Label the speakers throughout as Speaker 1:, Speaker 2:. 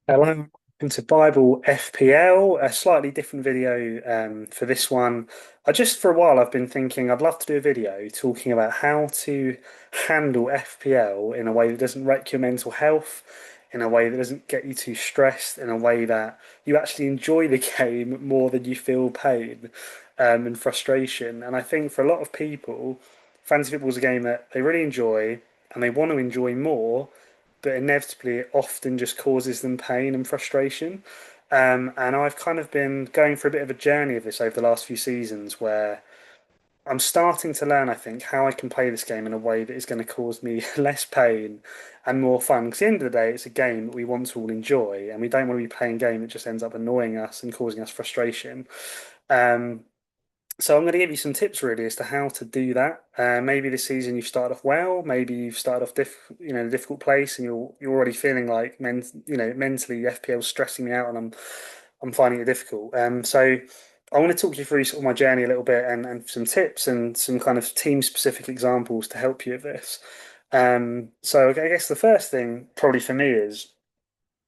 Speaker 1: Hello, welcome to Bible FPL, a slightly different video for this one. For a while, I've been thinking I'd love to do a video talking about how to handle FPL in a way that doesn't wreck your mental health, in a way that doesn't get you too stressed, in a way that you actually enjoy the game more than you feel pain and frustration. And I think for a lot of people, fantasy football is a game that they really enjoy and they want to enjoy more, but inevitably it often just causes them pain and frustration. And I've kind of been going for a bit of a journey of this over the last few seasons where I'm starting to learn, I think, how I can play this game in a way that is going to cause me less pain and more fun. Because at the end of the day, it's a game that we want to all enjoy, and we don't want to be playing a game that just ends up annoying us and causing us frustration. Um, so I'm going to give you some tips really as to how to do that. Maybe this season you've started off well. Maybe you've started off in a difficult place, and you're already feeling like mentally FPL's stressing me out, and I'm finding it difficult. So I want to talk you through sort of my journey a little bit and some tips and some kind of team specific examples to help you with this. So I guess the first thing probably for me is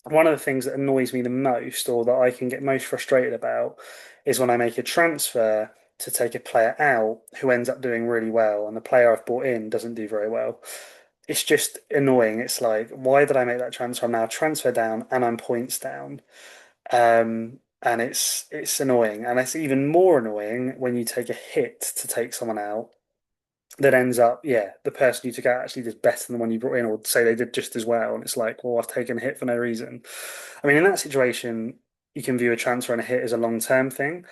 Speaker 1: one of the things that annoys me the most, or that I can get most frustrated about, is when I make a transfer to take a player out who ends up doing really well, and the player I've bought in doesn't do very well. It's just annoying. It's like, why did I make that transfer? I'm now transfer down and I'm points down. And it's annoying, and it's even more annoying when you take a hit to take someone out that ends up, yeah, the person you took out actually did better than the one you brought in, or say they did just as well. And it's like, well, I've taken a hit for no reason. I mean, in that situation, you can view a transfer and a hit as a long-term thing.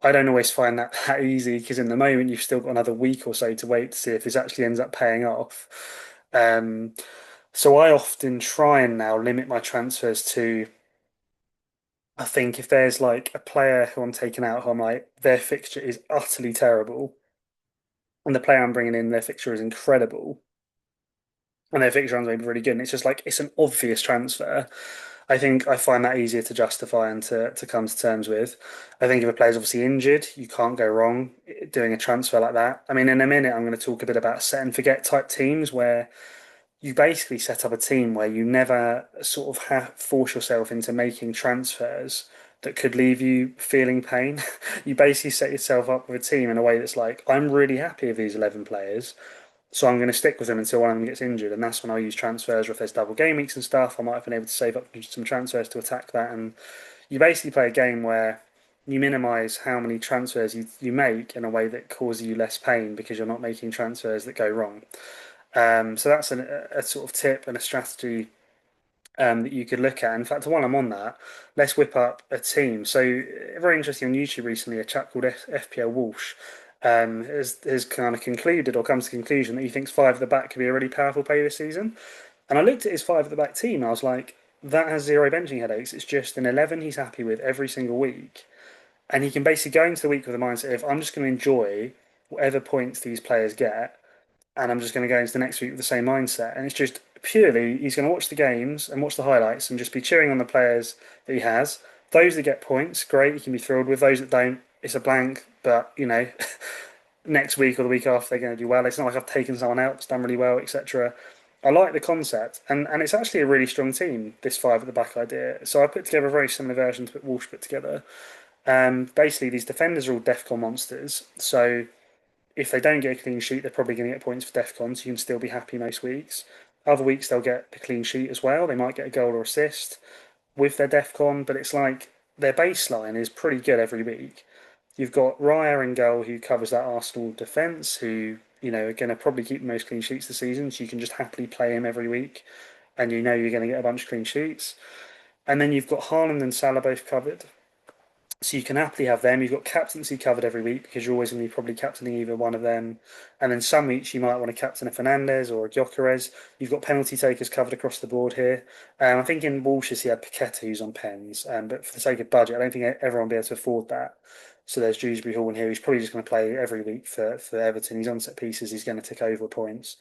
Speaker 1: I don't always find that that easy because in the moment you've still got another week or so to wait to see if this actually ends up paying off. Um, so I often try and now limit my transfers to, I think if there's like a player who I'm taking out who I'm like, their fixture is utterly terrible, and the player I'm bringing in, their fixture is incredible, and their fixture runs may be really good. And it's just like it's an obvious transfer. I think I find that easier to justify and to come to terms with. I think if a player's obviously injured, you can't go wrong doing a transfer like that. I mean, in a minute, I'm going to talk a bit about set and forget type teams where you basically set up a team where you never sort of force yourself into making transfers that could leave you feeling pain. You basically set yourself up with a team in a way that's like, I'm really happy with these 11 players. So I'm going to stick with them until one of them gets injured, and that's when I'll use transfers. Or if there's double game weeks and stuff, I might have been able to save up some transfers to attack that. And you basically play a game where you minimise how many transfers you make in a way that causes you less pain because you're not making transfers that go wrong. So that's a sort of tip and a strategy that you could look at. In fact, while I'm on that, let's whip up a team. So, very interesting on YouTube recently, a chap called FPL Walsh has kind of concluded or come to the conclusion that he thinks five at the back could be a really powerful play this season. And I looked at his five at the back team, and I was like, that has zero benching headaches. It's just an 11 he's happy with every single week. And he can basically go into the week with the mindset of, I'm just going to enjoy whatever points these players get, and I'm just going to go into the next week with the same mindset. And it's just purely he's going to watch the games and watch the highlights and just be cheering on the players that he has. Those that get points, great, he can be thrilled with. Those that don't, it's a blank. But next week or the week after they're going to do well. It's not like I've taken someone out that's done really well, etc. I like the concept, and it's actually a really strong team. This five at the back idea. So I put together a very similar version to what Walsh put together. Basically, these defenders are all DEFCON monsters. So if they don't get a clean sheet, they're probably going to get points for DEFCON, so you can still be happy most weeks. Other weeks they'll get the clean sheet as well. They might get a goal or assist with their DEFCON, but it's like their baseline is pretty good every week. You've got Raya in goal who covers that Arsenal defence, who are going to probably keep the most clean sheets this season, so you can just happily play him every week, and you know you're going to get a bunch of clean sheets. And then you've got Haaland and Salah both covered. So you can happily have them. You've got captaincy covered every week because you're always going to be probably captaining either one of them. And then some weeks you might want to captain a Fernandez or a Gyökeres. You've got penalty takers covered across the board here. I think in Walsh's he had Paqueta who's on pens, but for the sake of budget, I don't think everyone will be able to afford that. So there's Dewsbury Hall in here. He's probably just going to play every week for Everton. He's on set pieces. He's going to tick over points.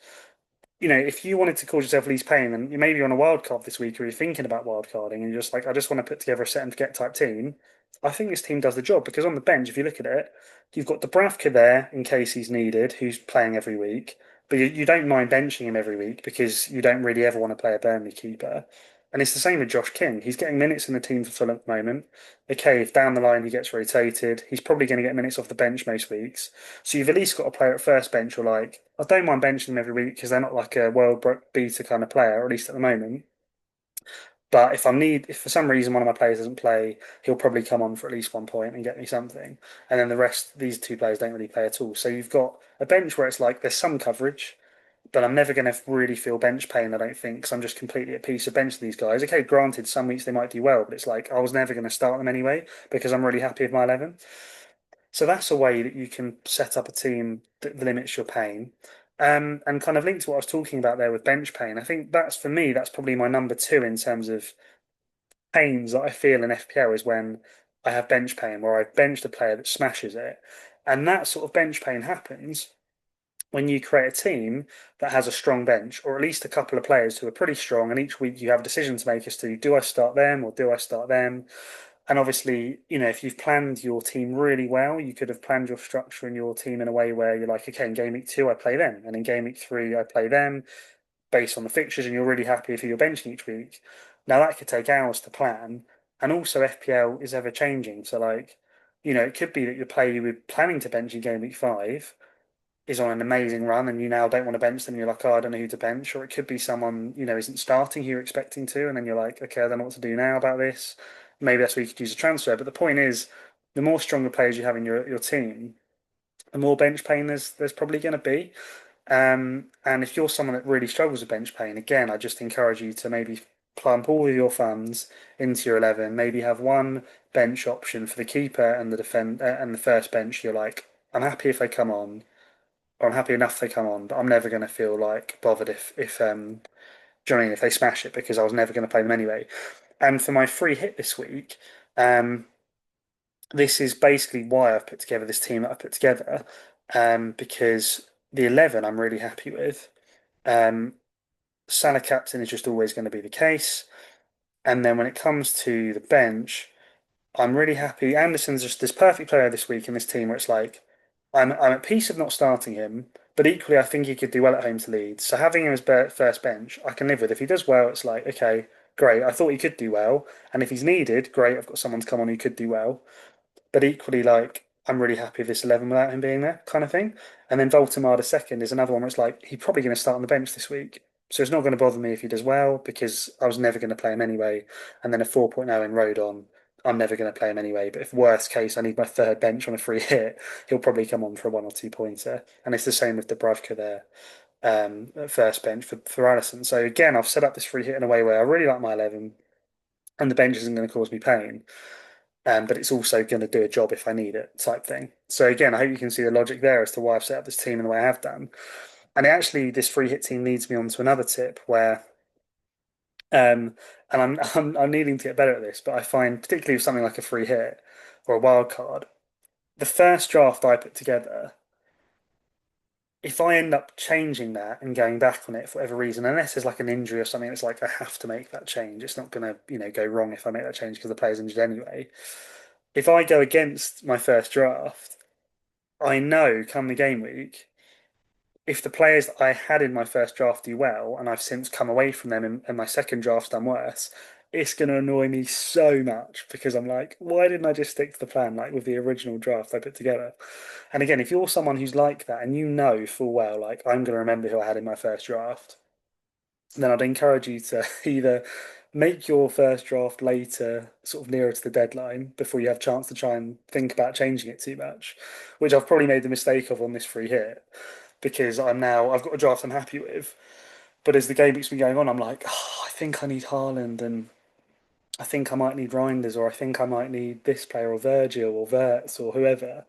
Speaker 1: If you wanted to cause yourself least pain, then you maybe you're on a wild card this week, or you're thinking about wild carding, and you're just like, I just want to put together a set and forget type team. I think this team does the job because on the bench, if you look at it, you've got Dubravka there in case he's needed, who's playing every week, but you don't mind benching him every week because you don't really ever want to play a Burnley keeper. And it's the same with Josh King. He's getting minutes in the team for Fulham at the moment. Okay, if down the line he gets rotated, he's probably going to get minutes off the bench most weeks. So you've at least got a player at first bench or like, I don't mind benching them every week because they're not like a world beater kind of player, or at least at the moment. But if for some reason one of my players doesn't play, he'll probably come on for at least 1 point and get me something. And then the rest, these two players don't really play at all. So you've got a bench where it's like there's some coverage, but I'm never going to really feel bench pain, I don't think, because I'm just completely at peace to bench these guys. Okay, granted, some weeks they might do well, but it's like I was never going to start them anyway because I'm really happy with my 11. So that's a way that you can set up a team that limits your pain. And kind of linked to what I was talking about there with bench pain, I think that's for me, that's probably my number two in terms of pains that I feel in FPL is when I have bench pain, where I've benched a player that smashes it. And that sort of bench pain happens when you create a team that has a strong bench, or at least a couple of players who are pretty strong, and each week you have a decision to make as to do I start them or do I start them? And obviously, if you've planned your team really well, you could have planned your structure in your team in a way where you're like, okay, in game week two, I play them, and in game week three, I play them based on the fixtures, and you're really happy with who you're benching each week. Now, that could take hours to plan, and also FPL is ever changing. So, like, it could be that your player you were planning to bench in game week five is on an amazing run and you now don't want to bench them, you're like, oh, I don't know who to bench. Or it could be someone, isn't starting who you're expecting to, and then you're like, okay, I don't know what to do now about this. Maybe that's where you could use a transfer. But the point is, the more stronger players you have in your team, the more bench pain there's probably going to be. And if you're someone that really struggles with bench pain, again, I just encourage you to maybe plump all of your funds into your 11. Maybe have one bench option for the keeper and the and the first bench. You're like, I'm happy if they come on, or I'm happy enough they come on, but I'm never going to feel like bothered if do you know what I mean? If they smash it because I was never going to play them anyway. And for my free hit this week, um, this is basically why I've put together this team that I put together, because the 11 I'm really happy with. Um, Salah captain is just always going to be the case. And then when it comes to the bench, I'm really happy. Anderson's just this perfect player this week in this team where it's like I'm at peace of not starting him, but equally I think he could do well at home to Leeds. So having him as first bench, I can live with. If he does well, it's like okay, great. I thought he could do well, and if he's needed, great. I've got someone to come on who could do well. But equally, like I'm really happy with this 11 without him being there, kind of thing. And then Voltemar the second is another one where it's like he's probably going to start on the bench this week. So it's not going to bother me if he does well because I was never going to play him anyway. And then a 4.0 in Rodon, I'm never going to play him anyway. But if worst case, I need my third bench on a free hit, he'll probably come on for a 1 or 2 pointer. And it's the same with Dubravka there, at first bench for Allison. So again, I've set up this free hit in a way where I really like my 11 and the bench isn't going to cause me pain. But it's also going to do a job if I need it, type thing. So again, I hope you can see the logic there as to why I've set up this team in the way I have done. And actually, this free hit team leads me on to another tip where, and I'm needing to get better at this, but I find particularly with something like a free hit or a wild card, the first draft I put together, if I end up changing that and going back on it for whatever reason, unless there's like an injury or something, it's like I have to make that change. It's not going to, go wrong if I make that change because the player's injured anyway. If I go against my first draft, I know come the game week, if the players that I had in my first draft do well and I've since come away from them and my second draft's done worse, it's going to annoy me so much because I'm like, why didn't I just stick to the plan like with the original draft I put together? And again, if you're someone who's like that and you know full well, like I'm going to remember who I had in my first draft, then I'd encourage you to either make your first draft later, sort of nearer to the deadline, before you have a chance to try and think about changing it too much, which I've probably made the mistake of on this free hit because I've got a draft I'm happy with. But as the game week's been going on, I'm like, oh, I think I need Haaland and I think I might need Reinders or I think I might need this player or Virgil or Verts or whoever.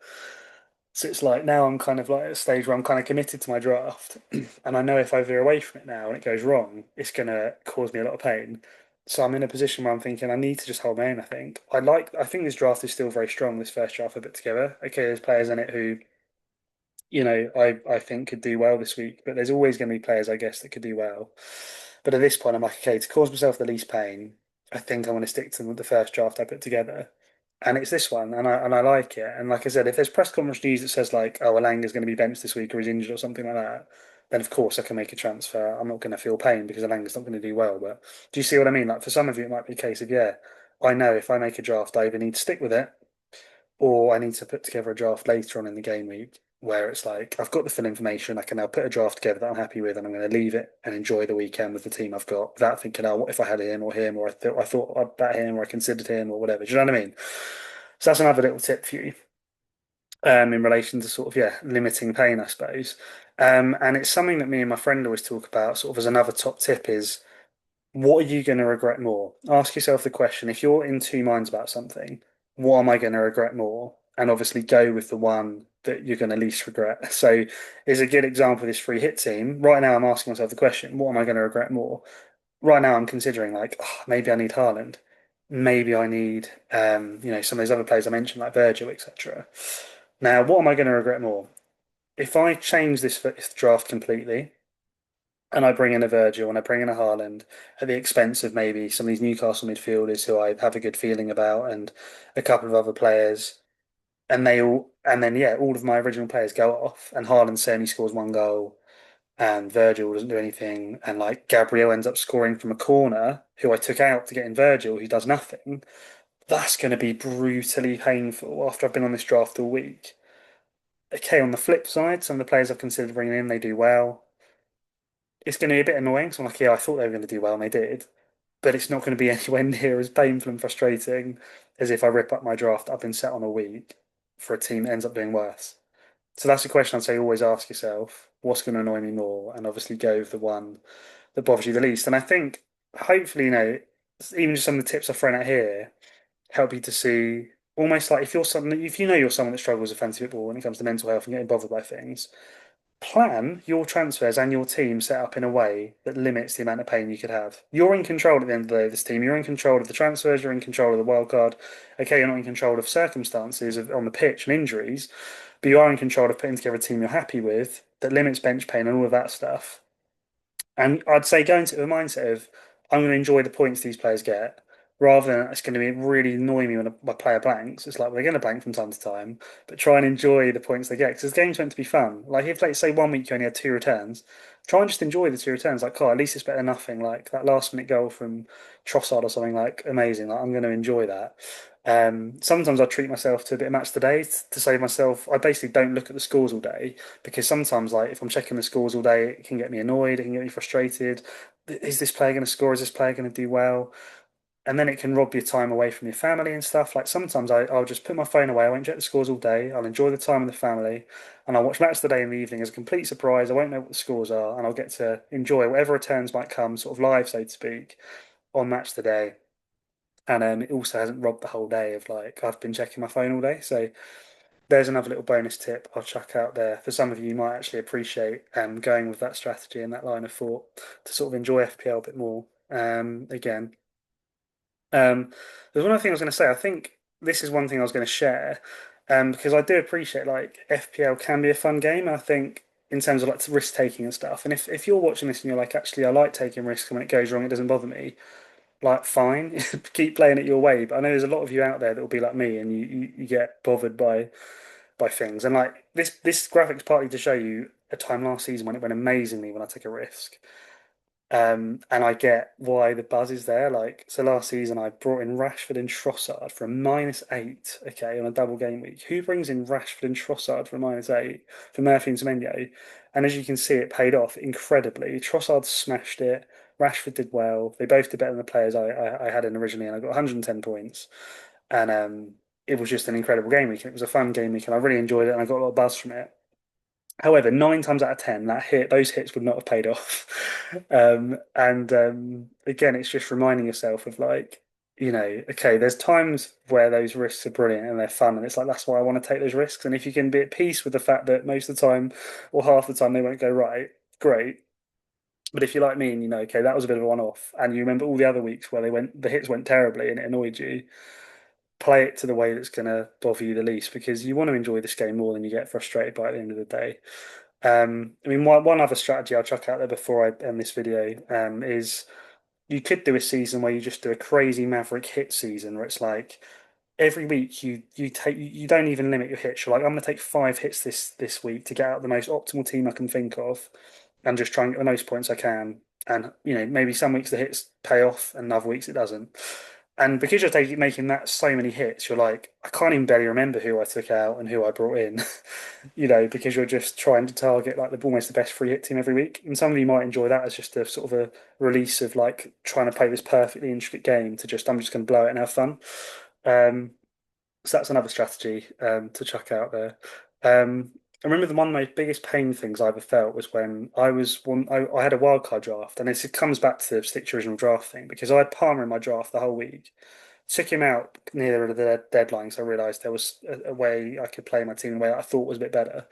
Speaker 1: So it's like now I'm kind of like at a stage where I'm kind of committed to my draft, and I know if I veer away from it now and it goes wrong, it's gonna cause me a lot of pain. So I'm in a position where I'm thinking I need to just hold my own. I think this draft is still very strong. This first draft I put together. Okay, there's players in it who I think could do well this week, but there's always going to be players I guess that could do well. But at this point, I'm like, okay, to cause myself the least pain, I think I want to stick to the first draft I put together and it's this one, and I like it. And like I said, if there's press conference news that says like, "Oh, Alanga's going to be benched this week or he's injured or something like that," then of course I can make a transfer. I'm not going to feel pain because Elanga's not going to do well. But do you see what I mean? Like for some of you, it might be a case of, yeah, I know if I make a draft, I either need to stick with it or I need to put together a draft later on in the game week where it's like I've got the full information. I can now put a draft together that I'm happy with, and I'm going to leave it and enjoy the weekend with the team I've got without thinking, oh, what if I had him, or I thought about him, or I considered him, or whatever. Do you know what I mean? So that's another little tip for you in relation to sort of yeah limiting pain, I suppose. And it's something that me and my friend always talk about, sort of as another top tip is what are you going to regret more? Ask yourself the question, if you're in two minds about something, what am I going to regret more? And obviously go with the one that you're going to least regret. So, is a good example of this free hit team. Right now, I'm asking myself the question, what am I going to regret more? Right now, I'm considering like, oh, maybe I need Haaland. Maybe I need, some of those other players I mentioned, like Virgil, etc. Now, what am I going to regret more? If I change this draft completely, and I bring in a Virgil and I bring in a Haaland at the expense of maybe some of these Newcastle midfielders who I have a good feeling about and a couple of other players. And then yeah, all of my original players go off and Haaland only scores one goal and Virgil doesn't do anything. And like Gabriel ends up scoring from a corner who I took out to get in Virgil who does nothing. That's going to be brutally painful after I've been on this draft all week. Okay, on the flip side, some of the players I've considered bringing in, they do well. It's going to be a bit annoying. So I'm like, yeah, I thought they were going to do well, and they did. But it's not going to be anywhere near as painful and frustrating as if I rip up my draft I've been set on a week for a team that ends up doing worse. So that's a question I'd say always ask yourself, what's going to annoy me more? And obviously go with the one that bothers you the least. And I think hopefully, even just some of the tips I've thrown out here help you to see almost like if you know you're someone that struggles with fantasy football when it comes to mental health and getting bothered by things, plan your transfers and your team set up in a way that limits the amount of pain you could have. You're in control at the end of the day of this team. You're in control of the transfers. You're in control of the wild card. Okay, you're not in control of circumstances on the pitch and injuries, but you are in control of putting together a team you're happy with that limits bench pain and all of that stuff. And I'd say go into the mindset of I'm going to enjoy the points these players get, rather than it's going to be really annoy me when a player blanks. It's like they're going to blank from time to time, but try and enjoy the points they get because the game's meant to be fun. Like if, like, say, one week you only had two returns, try and just enjoy the two returns. Like, oh, at least it's better than nothing. Like that last minute goal from Trossard or something, like amazing. Like I'm going to enjoy that. Sometimes I treat myself to a bit of match today to save myself. I basically don't look at the scores all day because sometimes, like, if I'm checking the scores all day, it can get me annoyed, it can get me frustrated. Is this player going to score? Is this player going to do well? And then it can rob your time away from your family and stuff. Like sometimes I'll just put my phone away. I won't check the scores all day. I'll enjoy the time with the family, and I'll watch match of the day in the evening as a complete surprise. I won't know what the scores are, and I'll get to enjoy whatever returns might come, sort of live, so to speak, on match of the day. And it also hasn't robbed the whole day of like I've been checking my phone all day. So there's another little bonus tip I'll chuck out there for some of you who might actually appreciate going with that strategy and that line of thought to sort of enjoy FPL a bit more. Again, there's one other thing I was going to say. I think this is one thing I was going to share because I do appreciate like FPL can be a fun game. And I think in terms of like risk taking and stuff. And if you're watching this and you're like, actually, I like taking risks, and when it goes wrong, it doesn't bother me. Like, fine, keep playing it your way. But I know there's a lot of you out there that will be like me, and you get bothered by things. And like this graphic's partly to show you a time last season when it went amazingly when I took a risk. And I get why the buzz is there. Like, so last season I brought in Rashford and Trossard for a -8, okay, on a double game week. Who brings in Rashford and Trossard for a -8 for Murphy and Semenyo? And as you can see, it paid off incredibly. Trossard smashed it. Rashford did well. They both did better than the players I had in originally, and I got 110 points. And it was just an incredible game week. It was a fun game week, and I really enjoyed it, and I got a lot of buzz from it. However, nine times out of ten, those hits would not have paid off. And again, it's just reminding yourself of like, okay, there's times where those risks are brilliant and they're fun, and it's like that's why I want to take those risks. And if you can be at peace with the fact that most of the time or half the time they won't go right, great. But if you're like me and okay, that was a bit of a one-off, and you remember all the other weeks where the hits went terribly and it annoyed you, play it to the way that's going to bother you the least because you want to enjoy this game more than you get frustrated by at the end of the day. I mean, one other strategy I'll chuck out there before I end this video is you could do a season where you just do a crazy Maverick hit season where it's like every week you don't even limit your hits. You're like, I'm going to take 5 hits this week to get out the most optimal team I can think of. and just try and get the most points I can. And maybe some weeks the hits pay off, and other weeks it doesn't. And because you're making that so many hits, you're like, I can't even barely remember who I took out and who I brought in. Because you're just trying to target like almost the best free hit team every week. And some of you might enjoy that as just a sort of a release of like trying to play this perfectly intricate game to just I'm just going to blow it and have fun. Um, so that's another strategy to chuck out there. I remember one of my biggest pain things I ever felt was when I had a wildcard draft, and it comes back to the stick to original draft thing because I had Palmer in my draft the whole week. Took him out near the deadline, so I realised there was a way I could play my team in a way that I thought was a bit better.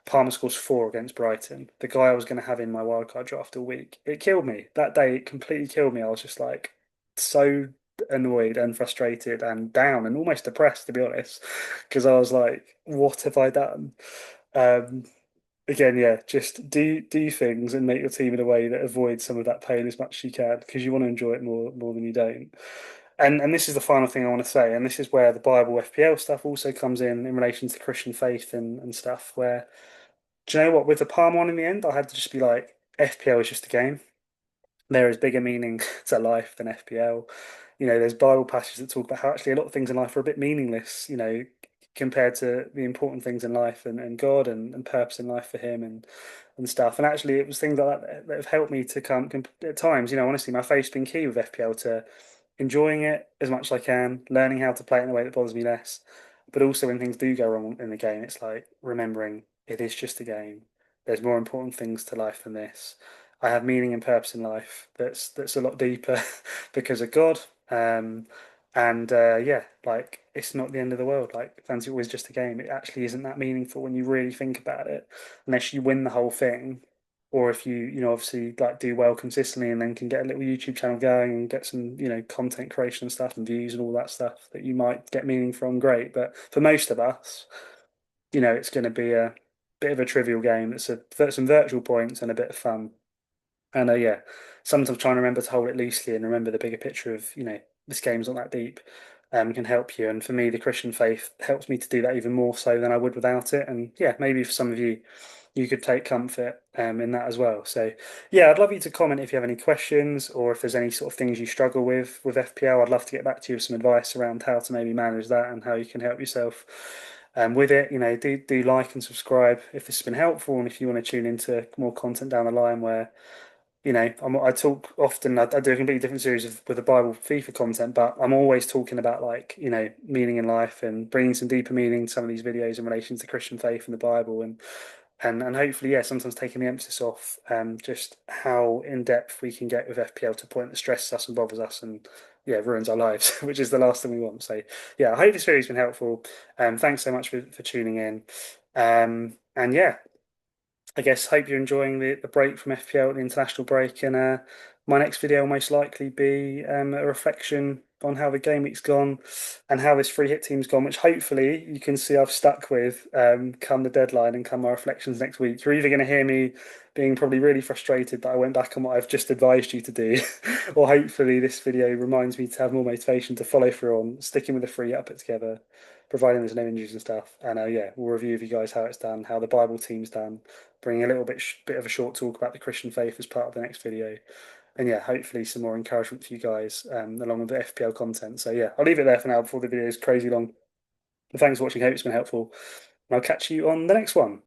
Speaker 1: Palmer scores four against Brighton. The guy I was going to have in my wildcard draft all week. It killed me. That day, it completely killed me. I was just like so annoyed and frustrated and down and almost depressed, to be honest, because I was like, what have I done? Um, Again, yeah, just do things and make your team in a way that avoids some of that pain as much as you can because you want to enjoy it more than you don't. And this is the final thing I want to say, and this is where the Bible FPL stuff also comes in relation to Christian faith and stuff. Where do you know what? With the Palm one in the end, I had to just be like, FPL is just a game. There is bigger meaning to life than FPL. There's Bible passages that talk about how actually a lot of things in life are a bit meaningless, compared to the important things in life and God and purpose in life for Him and stuff. And actually, it was things like that have helped me to come at times. Honestly, my faith's been key with FPL to enjoying it as much as I can, learning how to play it in a way that bothers me less. But also, when things do go wrong in the game, it's like remembering it is just a game. There's more important things to life than this. I have meaning and purpose in life that's a lot deeper because of God. Yeah, like it's not the end of the world. Like fantasy always just a game. It actually isn't that meaningful when you really think about it, unless you win the whole thing, or if you obviously like do well consistently and then can get a little YouTube channel going and get some content creation and stuff and views and all that stuff that you might get meaning from. Great, but for most of us, it's going to be a bit of a trivial game. It's some virtual points and a bit of fun. And yeah, sometimes trying to remember to hold it loosely and remember the bigger picture of, this game's not that deep, can help you. And for me, the Christian faith helps me to do that even more so than I would without it. And yeah, maybe for some of you, you could take comfort in that as well. So yeah, I'd love you to comment if you have any questions or if there's any sort of things you struggle with FPL. I'd love to get back to you with some advice around how to maybe manage that and how you can help yourself. With it, do like and subscribe if this has been helpful, and if you want to tune into more content down the line where I talk often. I do a completely different series with the Bible FIFA content, but I'm always talking about like meaning in life and bringing some deeper meaning to some of these videos in relation to Christian faith and the Bible, and hopefully, yeah, sometimes taking the emphasis off just how in depth we can get with FPL to a point that stresses us and bothers us and yeah ruins our lives, which is the last thing we want. So yeah, I hope this video's been helpful. Thanks so much for tuning in. And yeah, I guess hope you're enjoying the break from FPL, the international break, and my next video will most likely be a reflection on how the game week's gone and how this free hit team's gone, which hopefully you can see I've stuck with come the deadline and come my reflections next week. You're either going to hear me being probably really frustrated that I went back on what I've just advised you to do, or hopefully this video reminds me to have more motivation to follow through on sticking with the free up it together, providing there's no injuries and stuff. And yeah, we'll review with you guys how it's done, how the Bible team's done, bring a little bit of a short talk about the Christian faith as part of the next video. And yeah, hopefully some more encouragement for you guys along with the FPL content. So yeah, I'll leave it there for now before the video is crazy long. But thanks for watching. Hope it's been helpful. And I'll catch you on the next one.